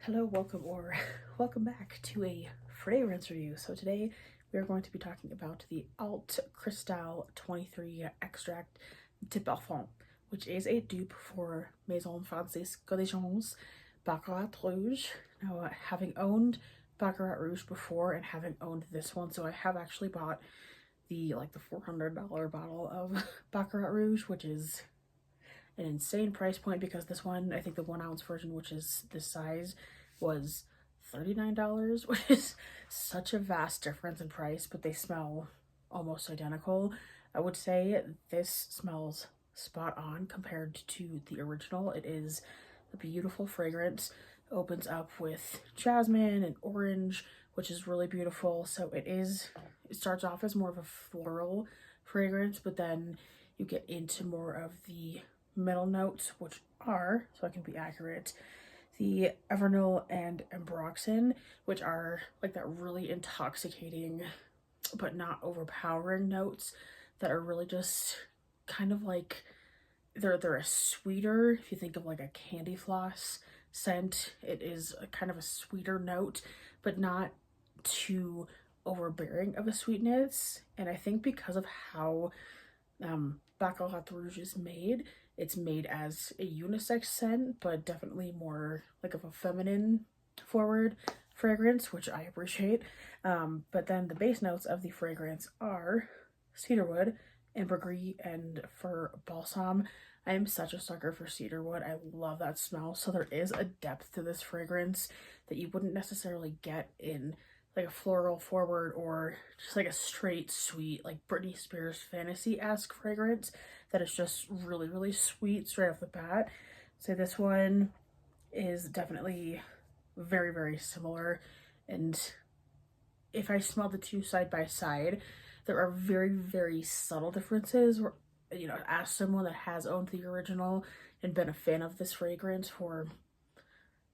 Hello, welcome back to a fragrance review. So today we are going to be talking about the Alt Cristal 23 Extract de Parfum, which is a dupe for Maison Francis Collegians Baccarat Rouge. Now, having owned Baccarat Rouge before and having owned this one, so I have actually bought the $400 bottle of Baccarat Rouge, which is an insane price point because this one, I think the 1 ounce version, which is this size, was $39, which is such a vast difference in price, but they smell almost identical. I would say this smells spot on compared to the original. It is a beautiful fragrance. It opens up with jasmine and orange, which is really beautiful. So it starts off as more of a floral fragrance, but then you get into more of the middle notes, which are, so I can be accurate, the Evernal and Ambroxan, which are like that really intoxicating but not overpowering notes that are really just kind of like they're a sweeter, if you think of like a candy floss scent, it is a kind of a sweeter note, but not too overbearing of a sweetness. And I think because of how Baccarat Rouge is made, it's made as a unisex scent, but definitely more like of a feminine forward fragrance, which I appreciate. But then the base notes of the fragrance are cedarwood, ambergris, and fir balsam. I am such a sucker for cedarwood. I love that smell. So there is a depth to this fragrance that you wouldn't necessarily get in like a floral forward or just like a straight sweet like Britney Spears fantasy-esque fragrance that is just really, really sweet straight off the bat. So this one is definitely very, very similar. And if I smell the two side by side, there are very, very subtle differences. Where, as someone that has owned the original and been a fan of this fragrance for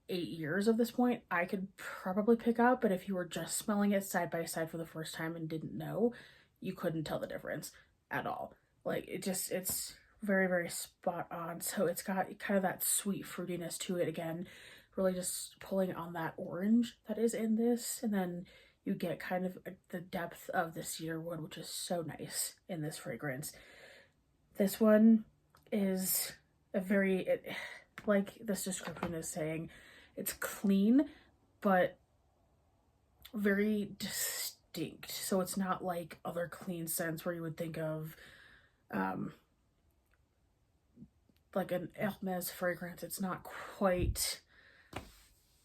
8 years at this point, I could probably pick up, but if you were just smelling it side by side for the first time and didn't know, you couldn't tell the difference at all. Like it's very, very spot on. So it's got kind of that sweet fruitiness to it again, really just pulling on that orange that is in this. And then you get kind of the depth of the cedar wood, which is so nice in this fragrance. This one is like this description is saying, it's clean, but very distinct. So it's not like other clean scents where you would think of like an Hermes fragrance. It's not quite,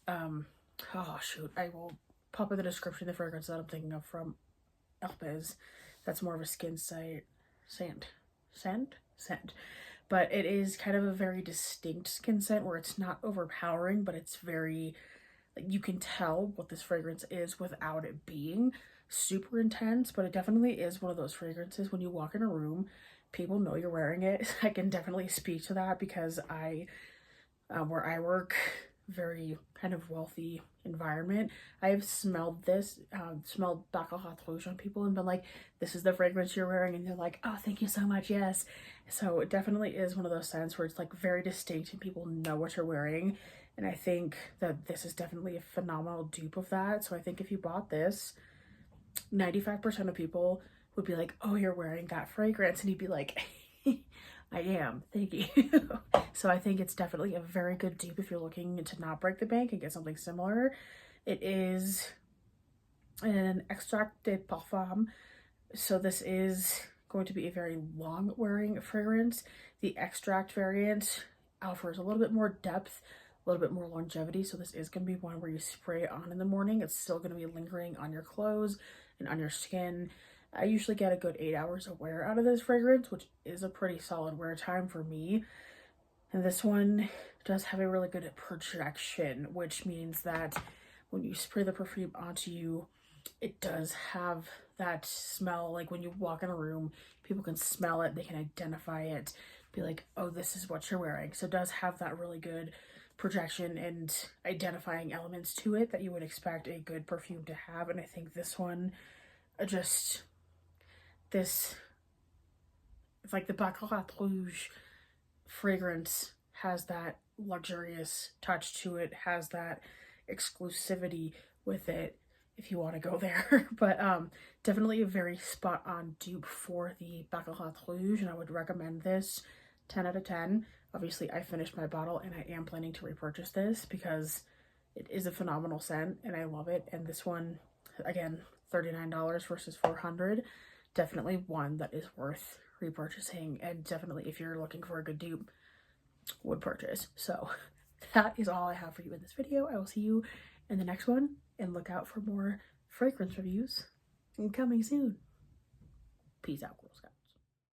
oh shoot, I will pop in the description the fragrance that I'm thinking of from Hermes. That's more of a skin scent. But it is kind of a very distinct skin scent where it's not overpowering, but it's very, like, you can tell what this fragrance is without it being super intense. But it definitely is one of those fragrances when you walk in a room, people know you're wearing it. I can definitely speak to that because where I work, very kind of wealthy environment, I've smelled Baccarat Rouge on people and been like, this is the fragrance you're wearing, and they're like, oh, thank you so much, yes. So it definitely is one of those scents where it's like very distinct and people know what you're wearing, and I think that this is definitely a phenomenal dupe of that. So I think if you bought this, 95% of people would be like, oh, you're wearing that fragrance, and you'd be like, I am, thank you. So I think it's definitely a very good dupe if you're looking to not break the bank and get something similar. It is an extract de parfum, so this is going to be a very long wearing fragrance. The extract variant offers a little bit more depth, a little bit more longevity, so this is going to be one where you spray it on in the morning. It's still going to be lingering on your clothes and on your skin. I usually get a good 8 hours of wear out of this fragrance, which is a pretty solid wear time for me. And this one does have a really good projection, which means that when you spray the perfume onto you, it does have that smell. Like when you walk in a room, people can smell it, they can identify it, be like, oh, this is what you're wearing. So it does have that really good projection and identifying elements to it that you would expect a good perfume to have. And I think this one it's like the Baccarat Rouge fragrance has that luxurious touch to it, has that exclusivity with it if you want to go there. But definitely a very spot on dupe for the Baccarat Rouge, and I would recommend this 10 out of 10. Obviously I finished my bottle and I am planning to repurchase this because it is a phenomenal scent and I love it. And this one, again, $39 versus $400, definitely one that is worth repurchasing, and definitely if you're looking for a good dupe, would purchase. So that is all I have for you in this video. I will see you in the next one, and look out for more fragrance reviews coming soon. Peace out, Girl Scout.